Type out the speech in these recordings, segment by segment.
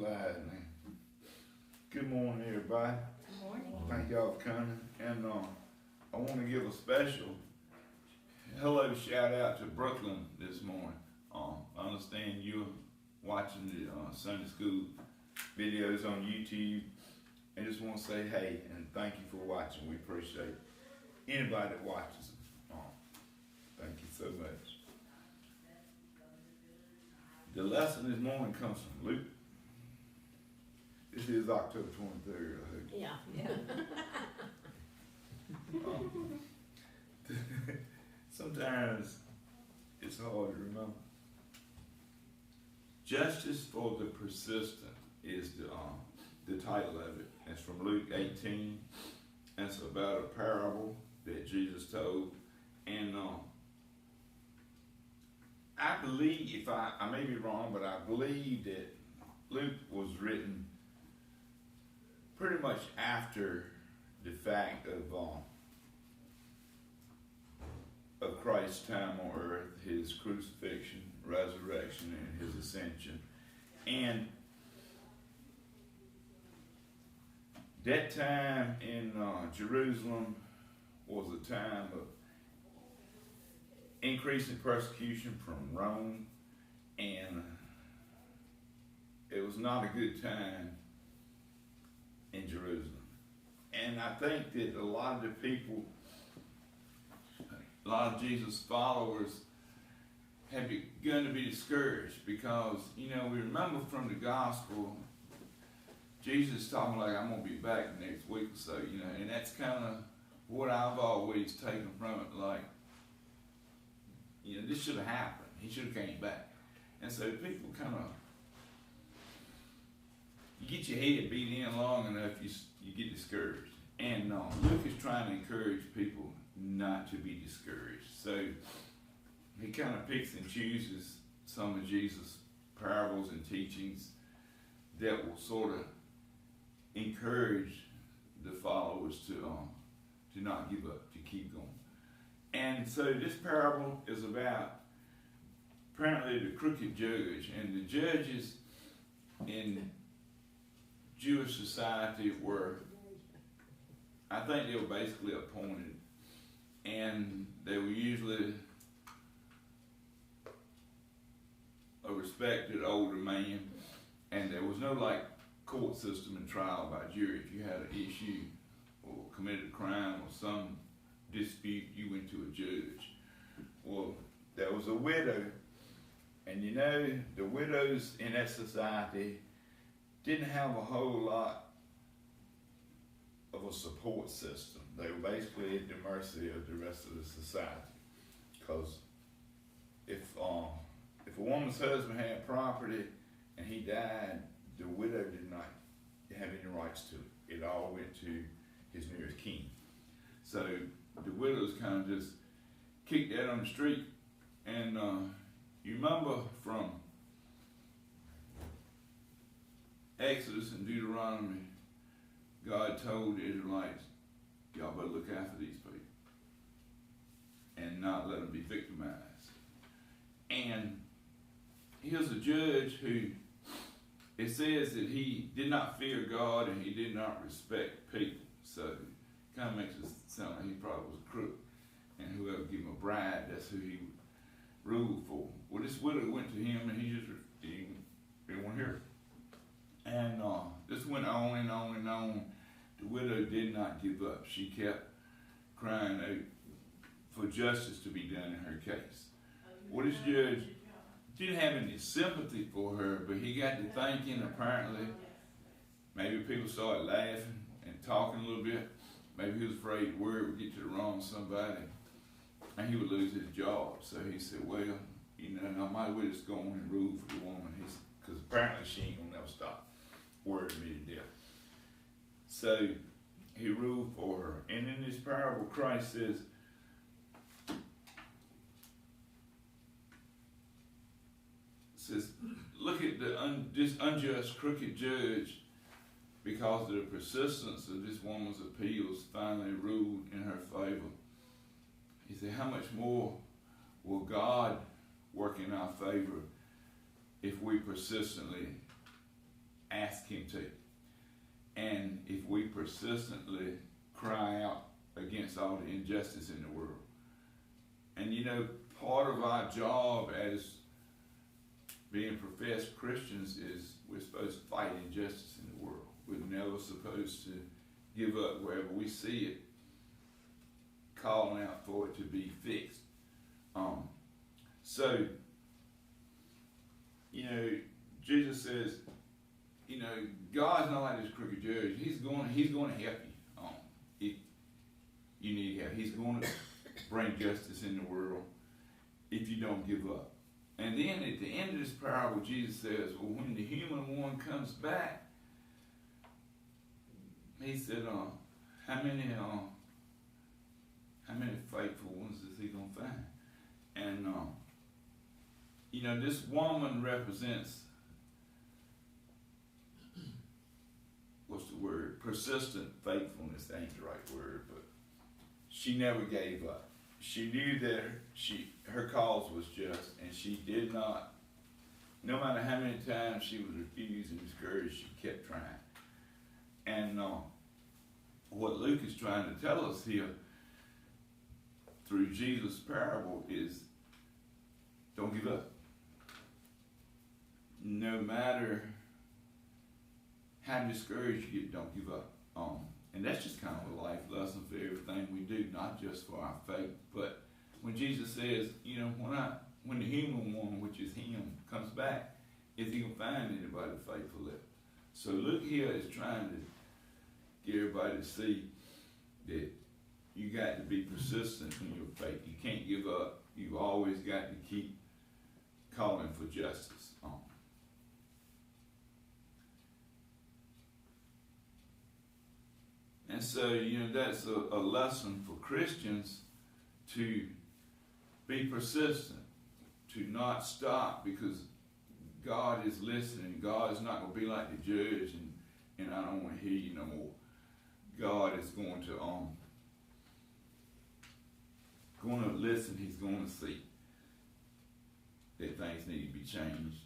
live, man. Good morning, everybody. Good morning. Thank y'all for coming. And I want to give a special hello shout out to Brooklyn this morning. I understand you're watching the Sunday school videos on YouTube. I just want to say hey and thank you for watching. We appreciate anybody that watches. Thank you so much. The lesson this morning comes from Luke. This is October 23rd, I hope. Yeah. Sometimes it's hard to remember. Justice for the Persistent is the title of it. It's from Luke 18. And it's about a parable that Jesus told. And I believe, if I may be wrong, but I believe that Luke was written pretty much after the fact of Christ's time on earth, his crucifixion, resurrection, and his ascension. And that time in Jerusalem was a time of increasing persecution from Rome, and it was not a good time in Jerusalem. And I think that a lot of the people, a lot of Jesus' followers have begun to be discouraged because, we remember from the gospel, Jesus talking like, I'm going to be back next week or so, and that's kind of what I've always taken from it, like, this should have happened. He should have came back. And so people kind of, you get your head beat in long enough, you get discouraged. And Luke is trying to encourage people not to be discouraged. So he kind of picks and chooses some of Jesus' parables and teachings that will sort of encourage the followers to not give up, to keep going. And so this parable is about apparently the crooked judge. And the judges in Jewish society were, I think they were basically appointed. And they were usually a respected older man. And there was no court system and trial by jury. If you had an issue or committed a crime or some dispute, you went to a judge. Well, there was a widow, and the widows in that society didn't have a whole lot of a support system. They were basically at the mercy of the rest of the society. Because if a woman's husband had property and he died, the widow did not have any rights to it. It all went to his nearest kin. So the widows kind of just kicked that on the street. And you remember from Exodus and Deuteronomy, God told the Israelites, y'all better look after these people and not let them be victimized. And here's a judge who, it says that he did not fear God and he did not respect people. So it kind of makes it sound like he probably was a crook. And whoever gave him a bribe, that's who he would rule for. Well, this widow went to him and he didn't want to hear it. And this went on and on and on. The widow did not give up. She kept crying out for justice to be done in her case. Well, this judge didn't have any sympathy for her, but he got to thinking, apparently, maybe people started laughing and talking a little bit. Maybe he was afraid word would get to the wrong somebody and he would lose his job. So he said, well, I might as well just go on and rule for the woman. Because apparently she ain't going to never stop worrying me to death. So he ruled for her. And in this parable, Christ says, look at this unjust, crooked judge, because of the persistence of this woman's appeals, finally ruled in her favor. He said, how much more will God work in our favor if we persistently ask him to. And if we persistently cry out against all the injustice in the world. And you know, part of our job as being professed Christians is we're supposed to fight injustice in the world. We're never supposed to give up wherever we see it, calling out for it to be fixed. So, you know, Jesus says, you know, God's not like this crooked judge. He's going to help you. If you need help, He's going to bring justice in the world if you don't give up. And then at the end of this parable, Jesus says, well, when the human one comes back, he said, how many faithful ones is he going to find? And, you know, this woman represents, what's the word? Persistent faithfulness. That ain't the right word, but she never gave up. She knew that her cause was just, and she did not, no matter how many times she was refused and discouraged, she kept trying. And what Luke is trying to tell us here through Jesus' parable is don't give up. No matter how discouraged you get, don't give up. And that's just kind of a life lesson for everything we do, not just for our faith. But when Jesus says, you know, when the human one, which is him, comes back, is he going to find anybody faithful there? So Luke here is trying to get everybody to see that you got to be persistent in your faith. You can't give up. You've always got to keep calling for justice. And so, you know, that's a lesson for Christians to be persistent, to not stop, because God is listening. God is not going to be like the judge and I don't want to hear you no more. God is going to listen. He's going to see that things need to be changed,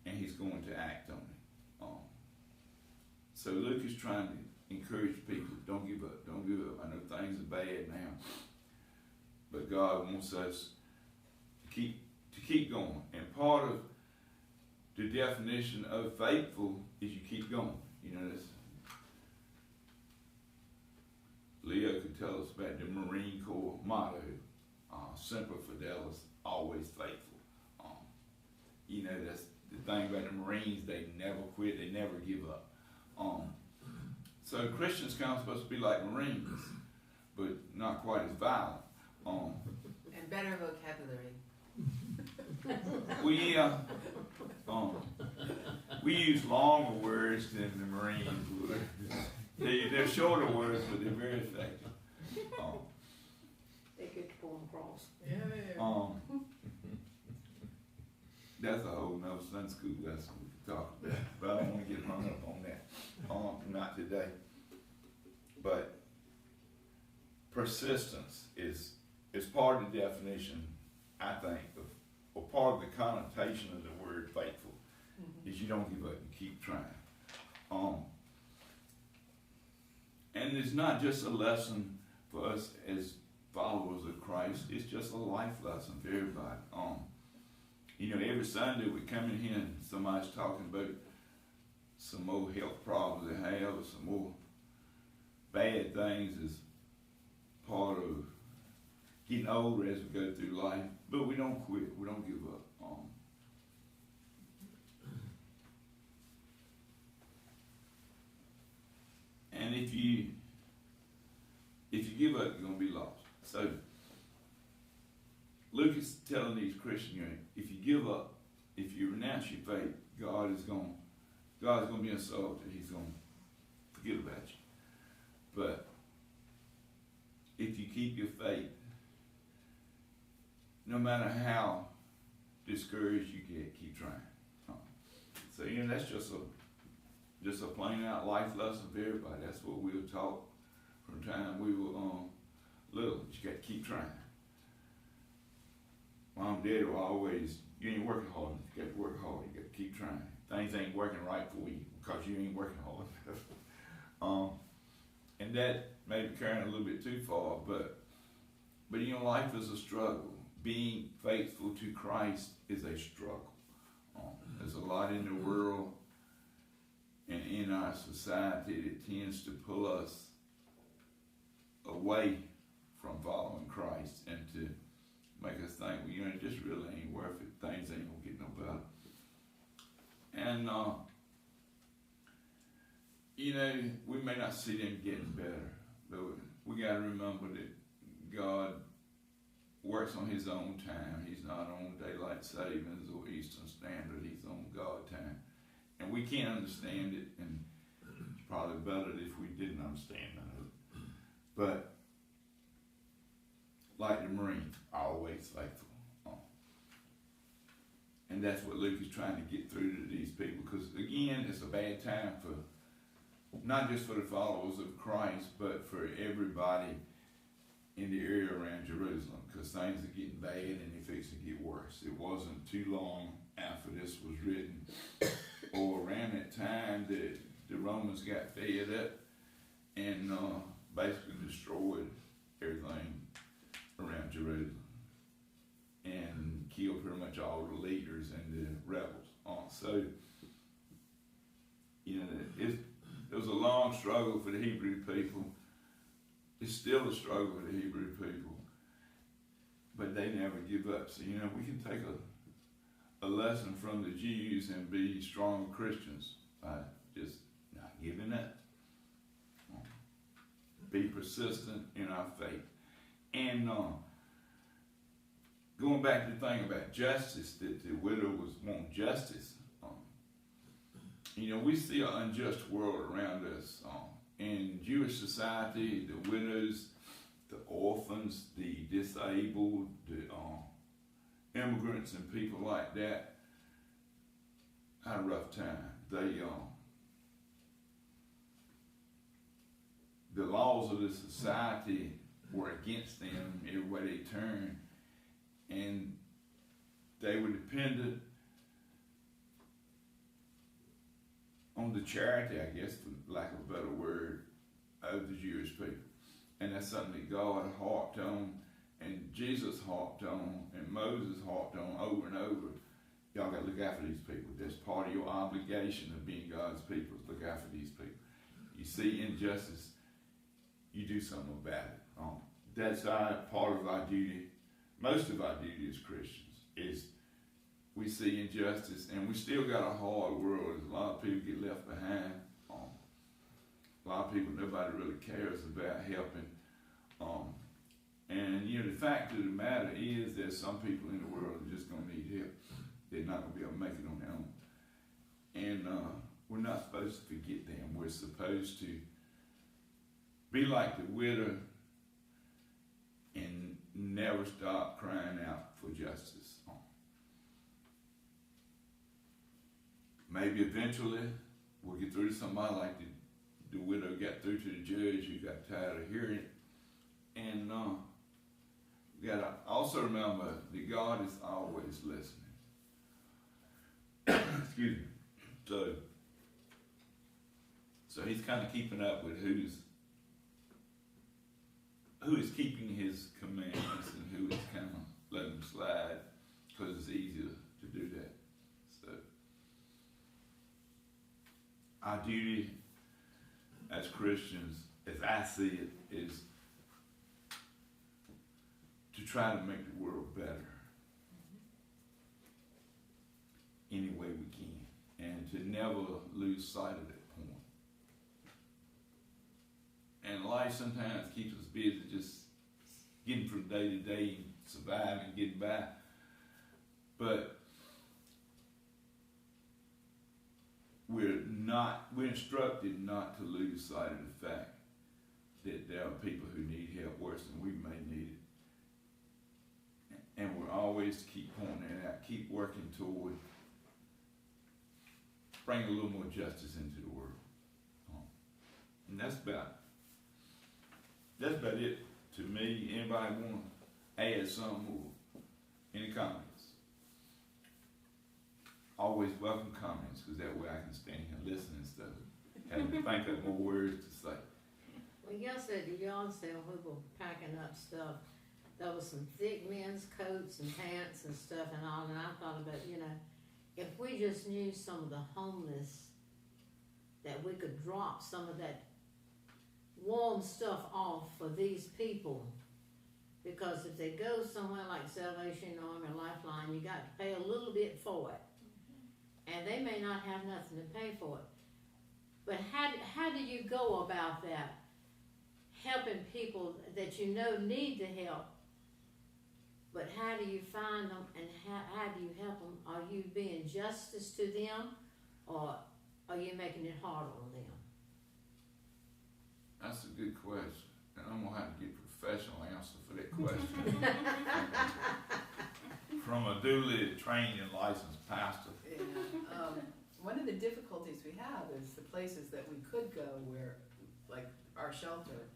and he's going to act on it. So Luke is trying to encourage people, don't give up, don't give up. I know things are bad now, but God wants us to keep going. And part of the definition of faithful is you keep going. You know, that's, Leo could tell us about the Marine Corps motto, Semper Fidelis, always faithful. You know, that's the thing about the Marines, they never quit, they never give up. So Christians kind of supposed to be like Marines, but not quite as violent. And better vocabulary. We use longer words than the Marines would. They're shorter words, but they're very effective. They get to pull them across. Yeah. That's a whole nother Sunday school lesson we could talk about, but I don't want to get hung up on that. Not today. But persistence is part of the definition, I think, or part of the connotation of the word faithful, is you don't give up, you keep trying. And it's not just a lesson for us as followers of Christ, it's just a life lesson for everybody. You know, every Sunday we come in here and somebody's talking about some more health problems they have, or some more bad things as part of getting older as we go through life. But we don't quit, we don't give up. And if you give up, you're going to be lost. So Luke is telling these Christians, you know, if you give up, if you renounce your faith, God's going to be insulted. He's going to forget about you. But if you keep your faith, no matter how discouraged you get, keep trying. So, you know, that's just a plain out life lesson for everybody. That's what we were taught from the time we were little. You got to keep trying. Mom and Dad were always, you ain't working hard enough. You got to work hard. You got to keep keep trying. Things ain't working right for you because you ain't working hard enough. And that may be carrying a little bit too far, but you know, life is a struggle. Being faithful to Christ is a struggle. There's a lot in the world and in our society that tends to pull us away from following Christ and to make us think, well, you know, it just really ain't worth it. Things ain't gonna get no better. And you know, we may not see them getting better, but we got to remember that God works on His own time. He's not on daylight savings or Eastern Standard. He's on God time, and we can't understand it. And it's probably better if we didn't understand it. But like the Marine, always faithful. And that's what Luke is trying to get through to these people, because again, it's a bad time for not just for the followers of Christ, but for everybody in the area around Jerusalem, because things are getting bad and they're fixing to get worse. It wasn't too long after this was written, or around that time, that the Romans got fed up and basically destroyed everything around Jerusalem and killed pretty much all the leaders and the rebels. So, you know, it was a long struggle for the Hebrew people. It's still a struggle for the Hebrew people, but they never give up. So, you know, we can take a lesson from the Jews and be strong Christians by just not giving up. Be persistent in our faith. And going back to the thing about justice, that the widow was wanting justice. You know, we see an unjust world around us. In Jewish society, the widows, the orphans, the disabled, the immigrants and people like that had a rough time. The laws of the society were against them everywhere they turned, and they were dependent on the charity, I guess, for lack of a better word, of the Jewish people. And that's something that God harped on, and Jesus harped on, and Moses harped on over and over. Y'all got to look after these people. That's part of your obligation of being God's people, is look after these people. You see injustice, you do something about it. That's part of our duty. Most of our duty as Christians is we see injustice, and we still got a hard world. A lot of people get left behind. A lot of people, nobody really cares about helping. And you know, the fact of the matter is that some people in the world are just going to need help. They're not going to be able to make it on their own. And we're not supposed to forget them. We're supposed to be like the widow and never stop crying out for justice. Maybe eventually we'll get through to somebody like the widow got through to the judge who got tired of hearing it. And we got to also remember that God is always listening. Excuse me. So He's kind of keeping up with who is keeping His commandments and who is kind of letting them slide, because it's easier to do that. So our duty as Christians, as I see it, is to try to make the world better any way we can, and to never lose sight of that point. And life sometimes keeps us busy just getting from day to day, surviving, getting by. But we're instructed not to lose sight of the fact that there are people who need help worse than we may need it. And we're always to keep pointing it out, keep working toward bringing a little more justice into the world. And that's about it to me. Anybody want to add something or any comments? always welcome comments, because that way I can stand here and listen instead of having to think of more words to say. Well, yesterday at the yard sale, we were packing up stuff. There was some thick men's coats and pants and stuff and all, and I thought about, if we just knew some of the homeless, that we could drop some of that warm stuff off for these people. Because if they go somewhere like Salvation Army or Lifeline, you got to pay a little bit for it. And they may not have nothing to pay for it. But how do you go about that? Helping people that you know need the help. But how do you find them and how do you help them? Are you being justice to them or are you making it harder on them? That's a good question. And I'm going to have to get a professional answer for that question. From a duly trained and licensed pastor. Yeah. One of the difficulties we have is the places that we could go where, like our shelter,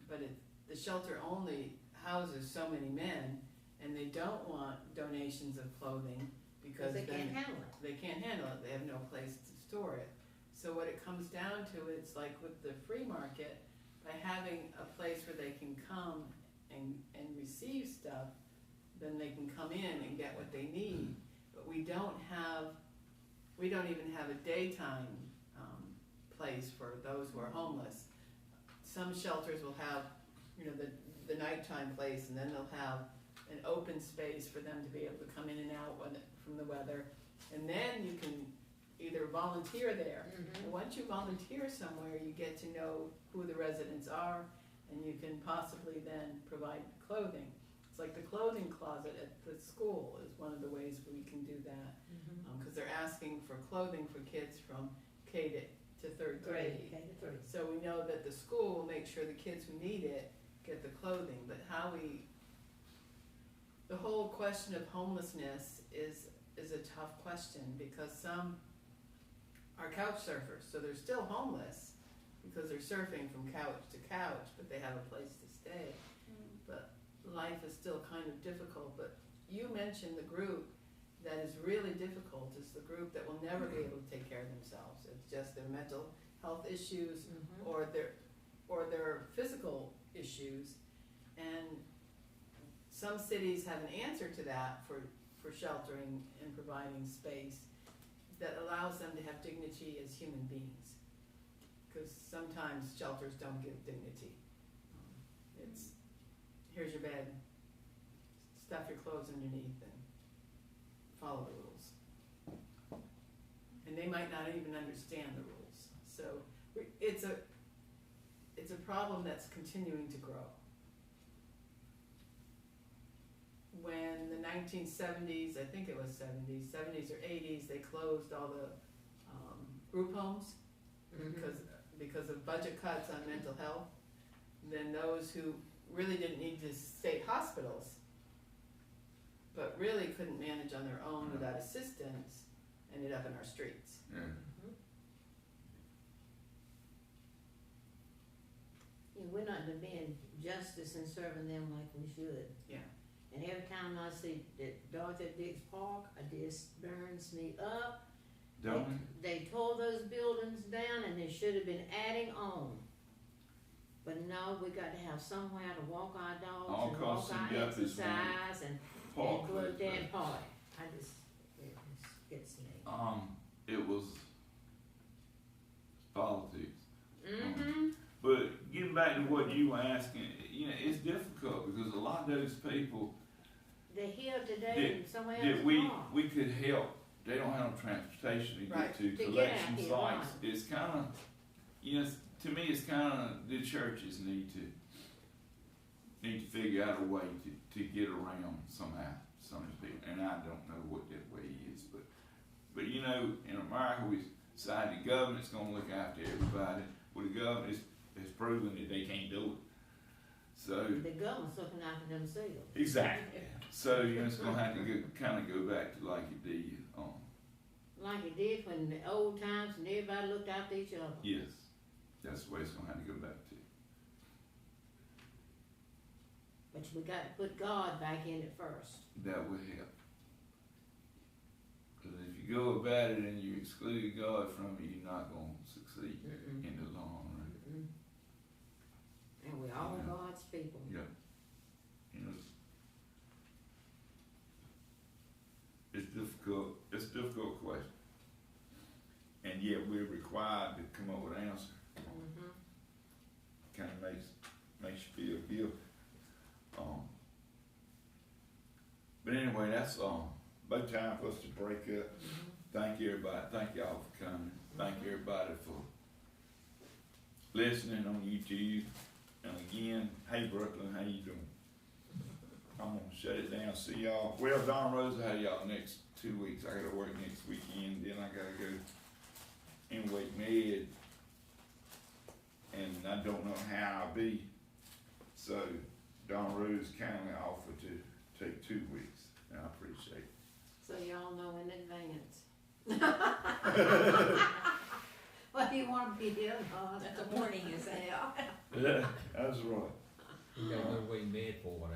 but the shelter only houses so many men, and they don't want donations of clothing because they can't handle it. They can't handle it. They have no place to store it. So what it comes down to, it's like with the free market, by having a place where they can come and receive stuff, then they can come in and get what they need. But we don't even have a daytime place for those who are homeless. Some shelters will have, the nighttime place, and then they'll have an open space for them to be able to come in and out from the weather. And then you can either volunteer there. And once you volunteer somewhere, you get to know who the residents are, and you can possibly then provide clothing. It's like the clothing closet at the school is one of the ways we can do that, because they're asking for clothing for kids from K to third grade. So we know that the school will make sure the kids who need it get the clothing. But the whole question of homelessness is a tough question, because some are couch surfers, so they're still homeless because they're surfing from couch to couch, but they have a place to stay. But life is still kind of difficult. But you mentioned the group that is really difficult is the group that will never be able to take care of themselves. It's just their mental health issues or their physical issues. And some cities have an answer to that for sheltering and providing space that allows them to have dignity as human beings. Because sometimes shelters don't give dignity. It's, here's your bed, stuff your clothes underneath and follow the rules. And they might not even understand the rules. So it's a problem that's continuing to grow. When the 1970s, I think it was 70s or 80s, they closed all the group homes because of budget cuts on mental health. Then those who really didn't need to state hospitals, but really couldn't manage on their own without assistance, ended up in our streets. We're not being justice and serving them like we should. Yeah. And every time I see that Dorothy Dix Park, it just burns me up. They tore those buildings down and they should have been adding on. But no, we got to have somewhere to walk our dogs and walk our exercise and go to there and party. It just gets me. It was politics. But getting back to what you were asking, it's difficult because a lot of those people they're here today and somewhere else that we could help. They don't have transportation to get to collection sites. Right. It's kind of, to me, it's kind of the churches need to figure out a way to get around somehow some of the people. And I don't know what that way is, but in America we decide the government's going to look after everybody. Well, the government has proven that they can't do it. So the government's looking after themselves. Exactly. So it's going to have to go back to like it did. Like it did when the old times and everybody looked after each other. Yes, that's the way it's going to have to go back to. But we got to put God back in it first. That would help. Because if you you go about it and you exclude God from it, you're not gonna succeed Mm-mm. in the long run. Mm-mm. And we all Yeah. God's people. Yeah. You know, it's difficult, it's a difficult question. And yet we're required to come up with an answer. Mm-hmm. Kinda makes you feel guilty. But anyway, that's, about time for us to break up. Mm-hmm. Thank you everybody, thank y'all for coming, thank you everybody for listening on YouTube. And again, hey Brooklyn, how you doing? I'm gonna shut it down, see y'all, well, Don Rosa, how y'all next 2 weeks, I gotta work next weekend, then I gotta go in Wake Med, and I don't know how I'll be, so Don Rose kindly offered to take 2 weeks, and I appreciate it. So y'all know in advance. What do you want to be doing, Hon? That the warning is out. Yeah, that's right. You gotta go to Wake Med for what